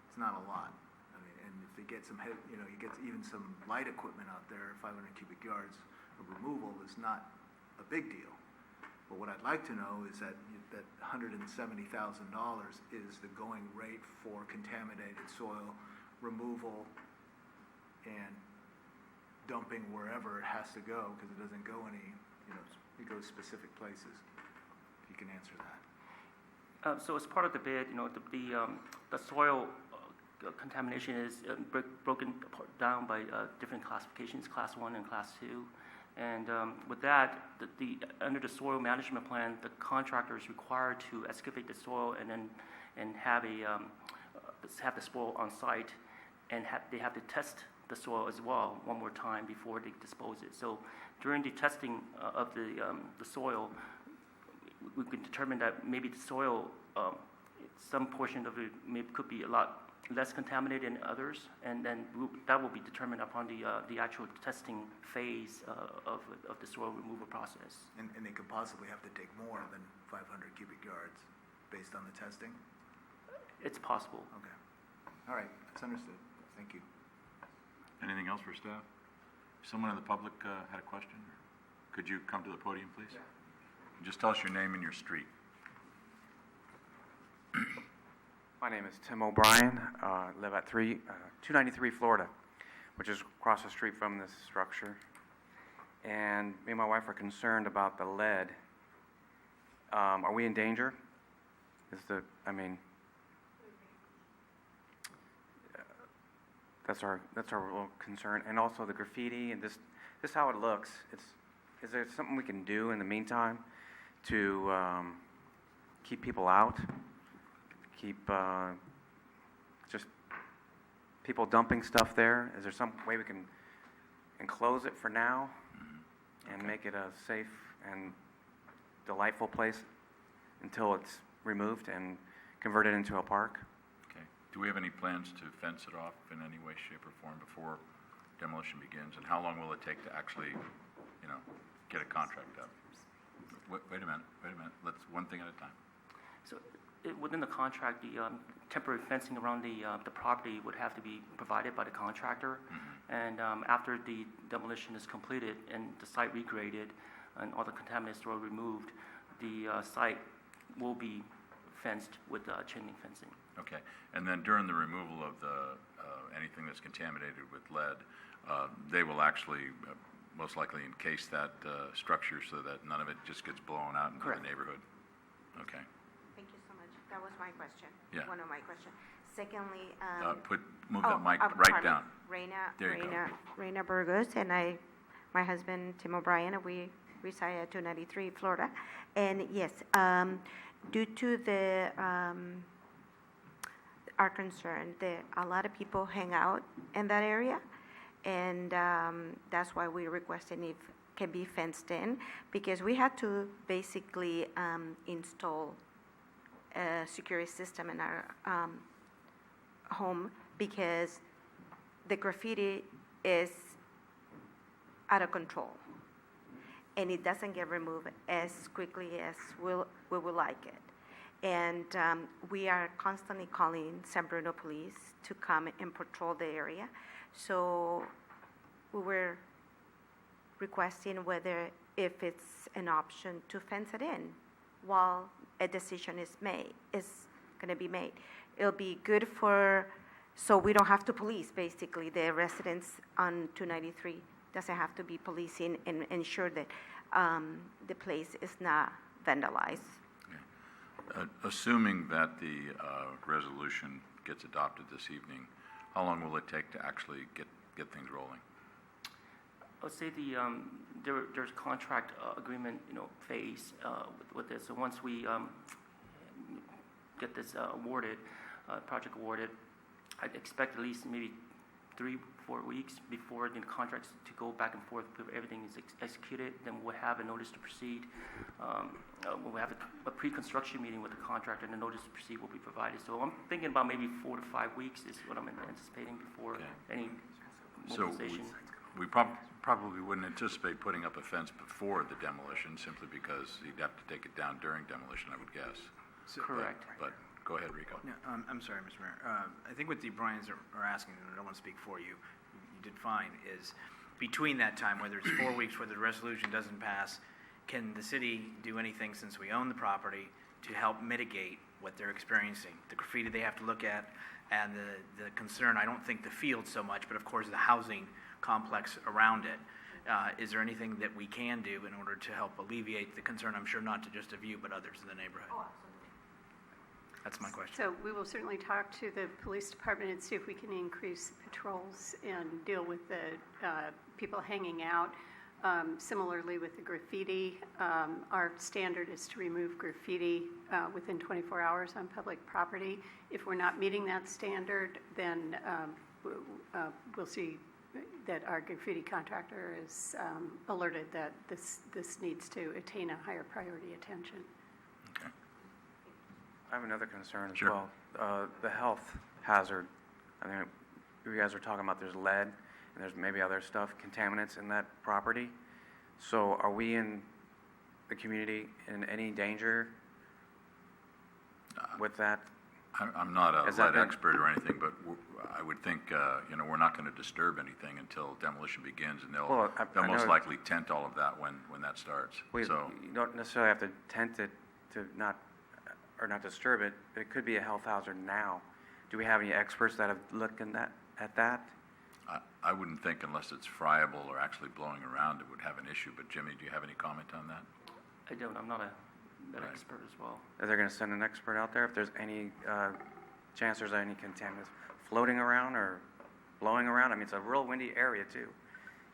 It's not a lot. I mean, and if they get some, you get even some light equipment out there, 500 cubic yards of removal is not a big deal. But what I'd like to know is that $170,000 is the going rate for contaminated soil removal and dumping wherever it has to go, because it doesn't go any, it goes specific places. If you can answer that. So as part of the bid, the soil contamination is broken down by different classifications, Class 1 and Class 2. And with that, under the soil management plan, the contractor is required to excavate the soil and have the soil on site, and they have to test the soil as well one more time before they dispose it. So during the testing of the soil, we can determine that maybe the soil, some portion of it could be a lot less contaminated than others, and then that will be determined upon the actual testing phase of the soil removal process. And they could possibly have to take more than 500 cubic yards based on the testing? It's possible. Okay. All right, that's understood. Thank you. Anything else for staff? Someone in the public had a question? Could you come to the podium, please? Yeah. Just tell us your name and your street. My name is Tim O'Brien. Live at 293 Florida, which is across the street from this structure. And me and my wife are concerned about the lead. Are we in danger? That's our real concern. And also the graffiti and this how it looks. Is there something we can do in the meantime to keep people out? Keep just people dumping stuff there? Is there some way we can enclose it for now and make it a safe and delightful place until it's removed and converted into a park? Okay. Do we have any plans to fence it off in any way, shape, or form before demolition begins? And how long will it take to actually, get a contract up? Wait a minute. Let's one thing at a time. So within the contract, the temporary fencing around the property would have to be provided by the contractor. Mm-hmm. And after the demolition is completed and the site regraded and all the contaminated soil removed, the site will be fenced with chain link fencing. Okay. And then during the removal of anything that's contaminated with lead, they will actually most likely encase that structure so that none of it just gets blown out into Correct. the neighborhood. Okay. Thank you so much. That was my question. Yeah. One of my questions. Secondly, Move that mic right pardon. down. There you go. Reina Burgos, and my husband, Tim O'Brien, and we reside at 293 Florida. And yes, due to our concern that a lot of people hang out in that area, and that's why we're requesting if can be fenced in, because we had to basically install a security system in our home because the graffiti is out of control and it doesn't get removed as quickly as we would like it. And we are constantly calling San Bruno Police to come and patrol the area. So we were requesting whether if it's an option to fence it in while a decision is going to be made. It'll be good so we don't have to police, basically, the residents on 293 doesn't have to be policing and ensure that the place is not vandalized. Assuming that the resolution gets adopted this evening, how long will it take to actually get things rolling? I would say there's contract agreement, phase with this. So once we get this project awarded, I'd expect at least maybe 3-4 weeks before the contracts to go back and forth. If everything is executed, then we'll have a notice to proceed. We'll have a pre-construction meeting with the contractor, and the notice to proceed will be provided. So I'm thinking about maybe 4 to 5 weeks is what I'm anticipating before any mobilization. We probably wouldn't anticipate putting up a fence before the demolition, simply because you'd have to take it down during demolition, I would guess. Correct. But go ahead, Rico. No, I'm sorry, Mr. Mayor. I think what the Bryans are asking, and I don't want to speak for you, you did fine, is between that time, whether it's 4 weeks, whether the resolution doesn't pass, can the city do anything, since we own the property, to help mitigate what they're experiencing? The graffiti they have to look at, and the concern, I don't think the field so much, but of course the housing complex around it. Is there anything that we can do in order to help alleviate the concern, I'm sure not to just of you, but others in the neighborhood? Oh, absolutely. That's my question. So we will certainly talk to the police department and see if we can increase patrols and deal with the people hanging out. Similarly with the graffiti, our standard is to remove graffiti within 24 hours on public property. If we're not meeting that standard, then we'll see that our graffiti contractor is alerted that this needs to attain a higher priority attention. Okay. I have another concern as Sure. well. The health hazard. I mean, you guys are talking about there's lead and there's maybe other stuff, contaminants in that property. So are we in the community in any danger with that? I'm not a Has that lead been- expert or anything, but I would think, we're not going to disturb anything until demolition begins, and Well, they'll I most know- likely tent all of that when that starts. So, You don't necessarily have to tent it to not disturb it, but it could be a health hazard now. Do we have any experts that have looked at that? I wouldn't think unless it's friable or actually blowing around, it would have an issue. But Jimmy, do you have any comment on that? I don't. I'm not that Right. expert as well. Are they going to send an expert out there if there's any chance there's any contaminants floating around or blowing around? I mean, it's a real windy area too.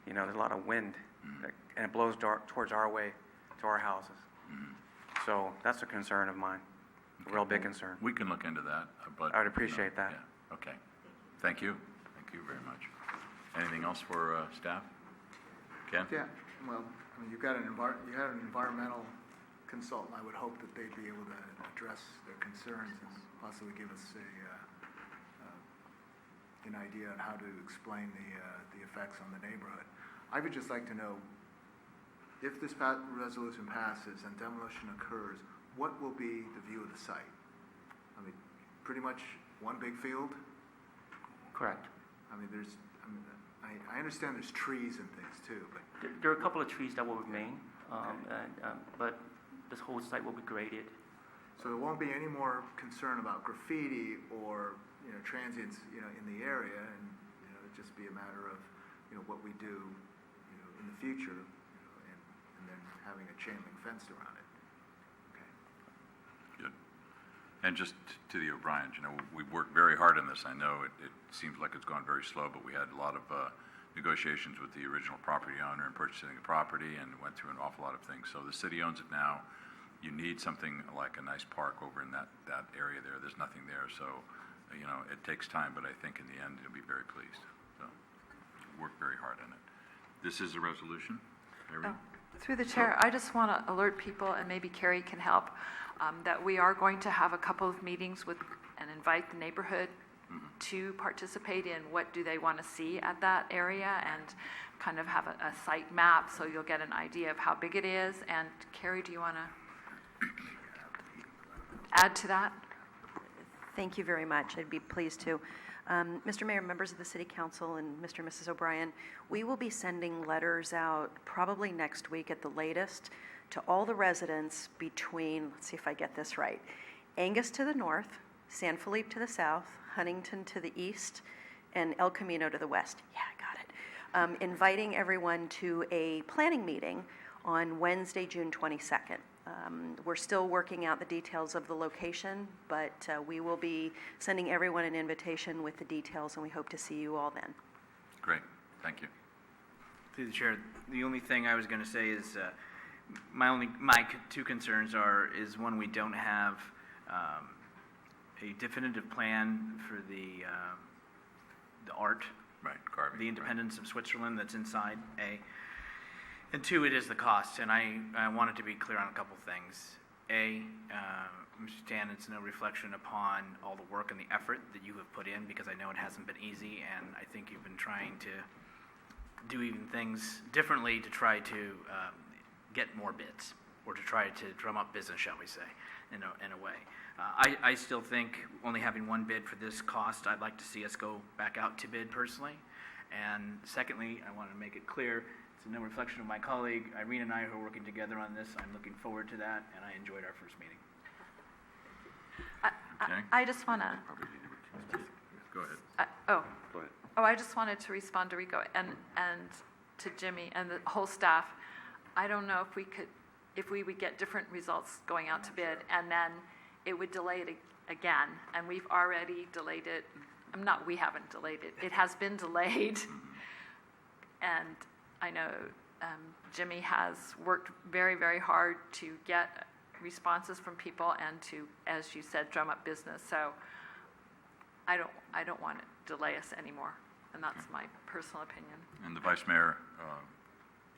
There's a lot of wind, and it blows towards our way, to our houses. So that's a concern of mine, a real big concern. We can look into that, but... I would appreciate that. Yeah. Okay. Thank you. Thank you very much. Anything else for staff? Ken? Yeah, well, I mean, you had an environmental consultant. I would hope that they'd be able to address their concerns and possibly give us an idea on how to explain the effects on the neighborhood. I would just like to know, if this resolution passes and demolition occurs, what will be the view of the site? I mean, pretty much one big field? Correct. I mean, I understand there's trees and things too, but There are a couple of trees that will remain, but this whole site will be graded. so there won't be any more concern about graffiti or, transients, in the area, and, it'd just be a matter of, what we do, in the future, and then having a chain link fence around it. Okay. Good. And just to the O'Briens, we've worked very hard on this. I know it seems like it's gone very slow, but we had a lot of negotiations with the original property owner and purchasing the property and went through an awful lot of things. So the city owns it now. You need something like a nice park over in that area there. There's nothing there. So, it takes time, but I think in the end, you'll be very pleased. So, worked very hard on it. This is a resolution. Irene? Through the chair, I just want to alert people, and maybe Carrie can help, that we are going to have a couple of meetings with and invite the neighborhood to participate in what do they want to see at that area, and kind of have a site map so you'll get an idea of how big it is. And Carrie, do you want to add to that? Thank you very much. I'd be pleased to. Mr. Mayor, members of the City Council, and Mr. and Mrs. O'Brien, we will be sending letters out probably next week at the latest to all the residents between, let's see if I get this right, Angus to the north, San Felipe to the south, Huntington to the east, and El Camino to the west. Yeah, I got it. Inviting everyone to a planning meeting on Wednesday, June 22nd. We're still working out the details of the location, but we will be sending everyone an invitation with the details, and we hope to see you all then. Great. Thank you. Through the chair, the only thing I was going to say is my two concerns is one, we don't have a definitive plan for the art, Right, carving. the independence of Switzerland that's inside, A. And two, it is the cost, and I wanted to be clear on a couple things. A, Mr. Stan, it's no reflection upon all the work and the effort that you have put in, because I know it hasn't been easy, and I think you've been trying to do even things differently to try to get more bids, or to try to drum up business, shall we say, in a way. I still think only having one bid for this cost, I'd like to see us go back out to bid personally. And secondly, I want to make it clear, it's no reflection of my colleague Irene and I who are working together on this. I'm looking forward to that, and I enjoyed our first meeting. Okay. I just want to, Go ahead. Go ahead. I just wanted to respond to Rico and to Jimmy and the whole staff. I don't know if we would get different results going out to bid, and then it would delay it again, and we've already delayed it. We haven't delayed it. It has been delayed. And I know Jimmy has worked very, very hard to get responses from people and to, as you said, drum up business. So I don't want to delay us anymore, and that's my personal opinion. And the Vice Mayor,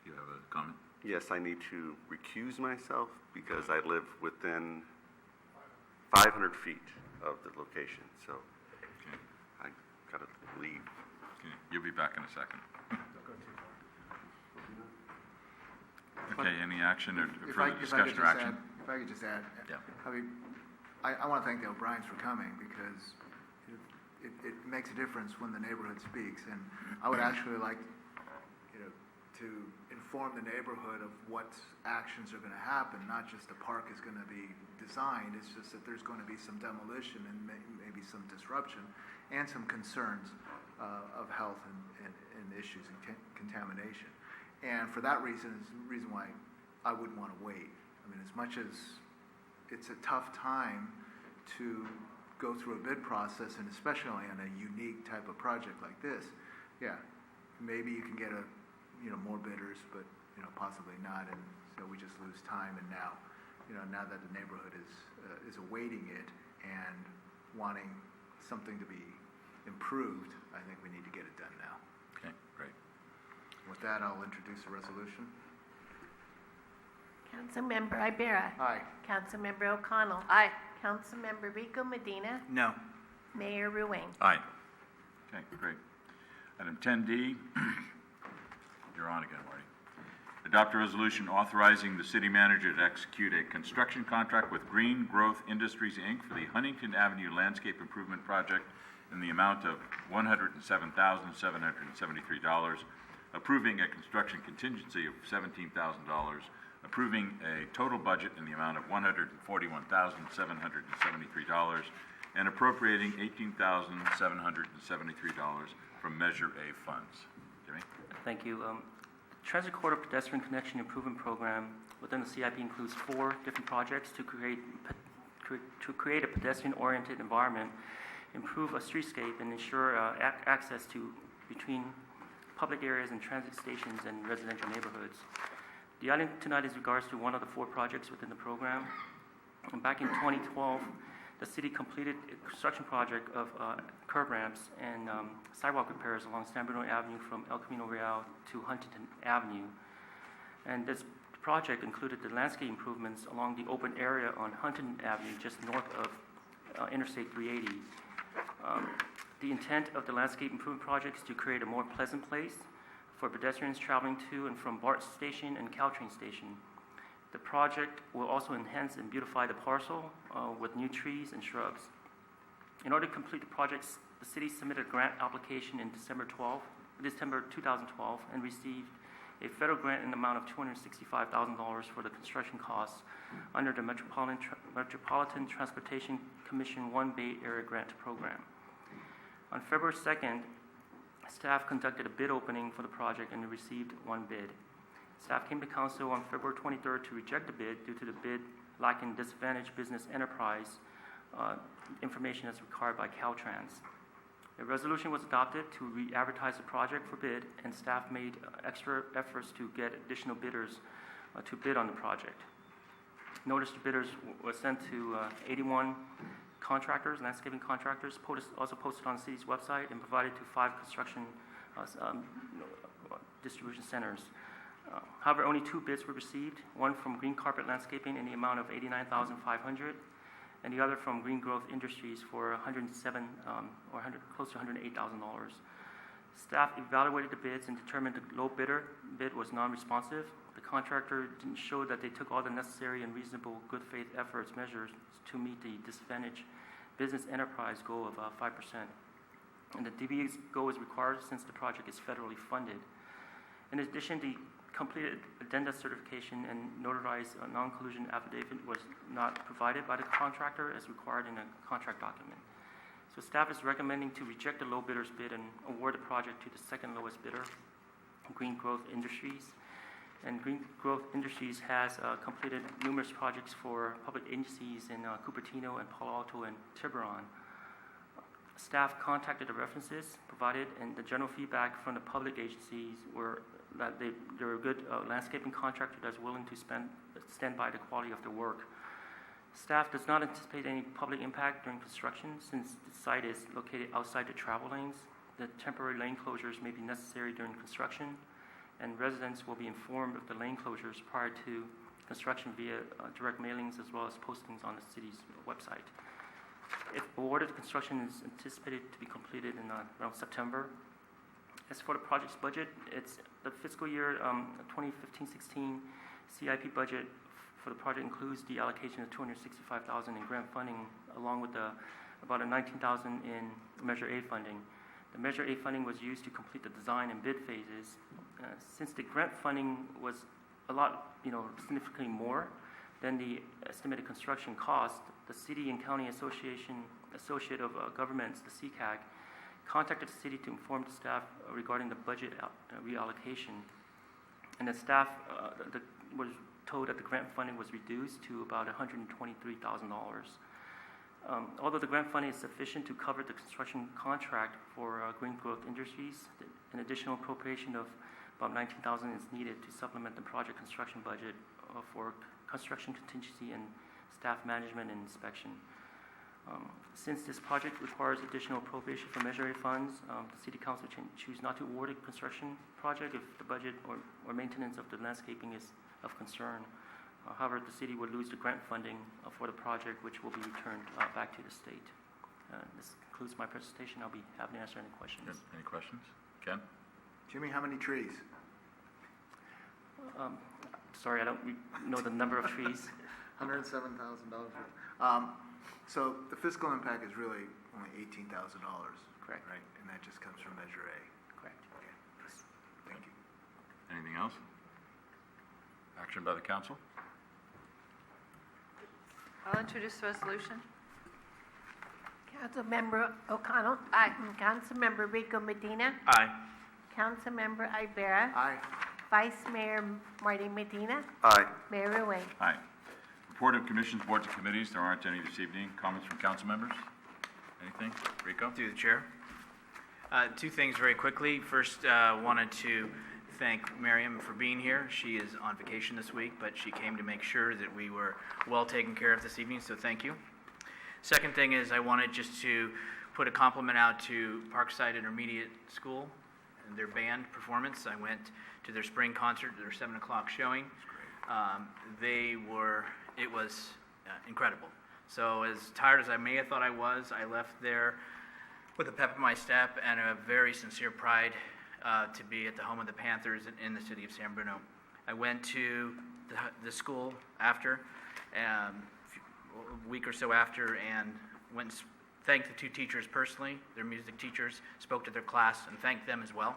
you have a comment? Yes, I need to recuse myself because I live within 500 feet of the location, so Okay. I gotta leave. Okay. You'll be back in a second. Okay, any action or further discussion or action? If I could just add. Yeah. I mean, I want to thank the O'Briens for coming, because it makes a difference when the neighborhood speaks. And I would actually like, to inform the neighborhood of what actions are going to happen, not just the park is going to be designed, it's just that there's going to be some demolition and maybe some disruption and some concerns of health and issues and contamination. And for that reason is the reason why I wouldn't want to wait. I mean, as much as it's a tough time to go through a bid process, and especially on a unique type of project like this, yeah, maybe you can get more bidders, but possibly not, and so we just lose time. And now, now that the neighborhood is awaiting it and wanting something to be improved, I think we need to get it done now. Okay, great. With that, I'll introduce the resolution. Councilmember Ibera. Aye. Councilmember O'Connell. Aye. Councilmember Rico Medina. No. Mayor Ruane. Aye. Okay, great. Item 10D, you're on again, Marty. Adopt a resolution authorizing the city manager to execute a construction contract with Green Growth Industries, Inc. for the Huntington Avenue Landscape Improvement Project in the amount of $107,773, approving a construction contingency of $17,000, approving a total budget in the amount of $141,773, and appropriating $18,773 from Measure A funds. Jimmy? Thank you. Transit Corridor Pedestrian Connection Improvement Program within the CIP includes 4 different projects to create to create a pedestrian-oriented environment, improve a streetscape, and ensure access to between public areas and transit stations and residential neighborhoods. The item tonight is regards to one of the 4 projects within the program. And back in 2012, the city completed a construction project of curb ramps and sidewalk repairs along San Bruno Avenue from El Camino Real to Huntington Avenue. And this project included the landscape improvements along the open area on Huntington Avenue, just north of Interstate 380. The intent of the landscape improvement project is to create a more pleasant place for pedestrians traveling to and from BART Station and Caltrain Station. The project will also enhance and beautify the parcel with new trees and shrubs. In order to complete the project, the city submitted a grant application in December 2012 and received a federal grant in the amount of $265,000 for the construction costs under the Metropolitan Transportation Commission One Bay Area Grant Program. On February 2nd, staff conducted a bid opening for the project and received 1 bid. Staff came to council on February 23rd to reject the bid due to the bid lacking disadvantaged business enterprise information as required by Caltrans. A resolution was adopted to re-advertise the project for bid, and staff made extra efforts to get additional bidders to bid on the project. Notice to bidders was sent to 81 contractors, landscaping contractors, also posted on the city's website, and provided to 5 construction distribution centers. However, only 2 bids were received, one from Green Carpet Landscaping in the amount of $89,500, and the other from Green Growth Industries for $107 or close to $108,000. Staff evaluated the bids and determined the low bid was non-responsive. The contractor didn't show that they took all the necessary and reasonable good faith efforts measures to meet the disadvantaged business enterprise goal of 5%. And the DBA's goal is required since the project is federally funded. In addition, the completed addenda certification and notarized non-collusion affidavit was not provided by the contractor as required in a contract document. So staff is recommending to reject the low bidder's bid and award the project to the second lowest bidder, Green Growth Industries. And Green Growth Industries has completed numerous projects for public agencies in Cupertino and Palo Alto and Tiburon. Staff contacted the references provided, and the general feedback from the public agencies were that they're a good landscaping contractor that's willing to stand by the quality of their work. Staff does not anticipate any public impact during construction since the site is located outside the travel lanes. The temporary lane closures may be necessary during construction, and residents will be informed of the lane closures prior to construction via direct mailings as well as postings on the city's website. If awarded, construction is anticipated to be completed in around September. As for the project's budget, it's the fiscal year 2015-16 CIP budget for the project includes the allocation of $265,000 in grant funding, along with about $19,000 in Measure A funding. The Measure A funding was used to complete the design and bid phases. Since the grant funding was a lot, significantly more than the estimated construction cost, the City and County Associate of Governments, the CCAG, contacted the city to inform the staff regarding the budget reallocation. And the staff was told that the grant funding was reduced to about $123,000. Although the grant funding is sufficient to cover the construction contract for Green Growth Industries, an additional appropriation of about $19,000 is needed to supplement the project construction budget for construction contingency and staff management and inspection. Since this project requires additional appropriation for Measure A funds, the City Council choose not to award a construction project if the budget or maintenance of the landscaping is of concern. However, the city would lose the grant funding for the project, which will be returned back to the state. This concludes my presentation. I'll be happy to answer any questions. Yep. Any questions? Ken? Jimmy, how many trees? Sorry, I don't know the number of trees. $107,000. So the fiscal impact is really only $18,000. Correct. Right? And that just comes from Measure A. Correct. Okay. Thank you. Anything else? Action by the council? I'll introduce the resolution. Councilmember O'Connell. Aye. Councilmember Rico Medina. Aye. Councilmember Ibera. Aye. Vice Mayor Marty Medina. Aye. Mayor Ruane. Aye. Report of commissions, boards, and committees. There aren't any this evening. Comments from council members? Anything? Rico? Through the chair. Two things very quickly. First, wanted to thank Miriam for being here. She is on vacation this week, but she came to make sure that we were well taken care of this evening, so thank you. Second thing is I wanted just to put a compliment out to Parkside Intermediate School and their band performance. I went to their spring concert, their 7 o'clock showing. It was incredible. So as tired as I may have thought I was, I left there with a pep in my step and a very sincere pride to be at the home of the Panthers in the city of San Bruno. I went to the school after, a week or so after, and went and thanked the two teachers personally, their music teachers, spoke to their class and thanked them as well.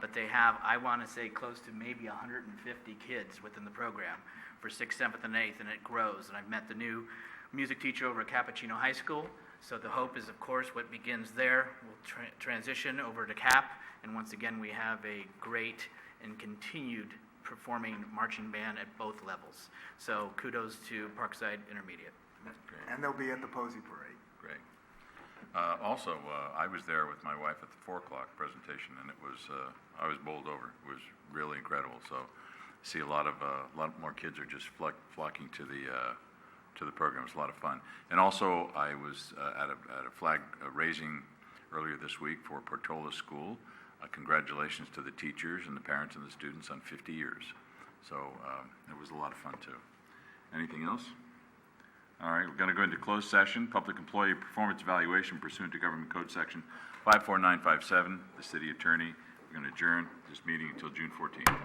But they have, I want to say, close to maybe 150 kids within the program for 6th, 7th, and 8th, and it grows. And I've met the new music teacher over at Cappuccino High School. So the hope is, of course, what begins there will transition over to CAP. And once again, we have a great and continued performing marching band at both levels. So kudos to Parkside Intermediate. And they'll be at the Posey Parade. Great. Also, I was there with my wife at the 4 o'clock presentation, and it was, I was bowled over. It was really incredible. So see a lot more kids are just flocking to the program. It was a lot of fun. And also, I was at a flag raising earlier this week for Portola School. Congratulations to the teachers and the parents and the students on 50 years. So it was a lot of fun, too. Anything else? All right, we're going to go into closed session, public employee performance evaluation pursuant to Government Code Section 54957, the city attorney. We're going to adjourn this meeting until June 14th.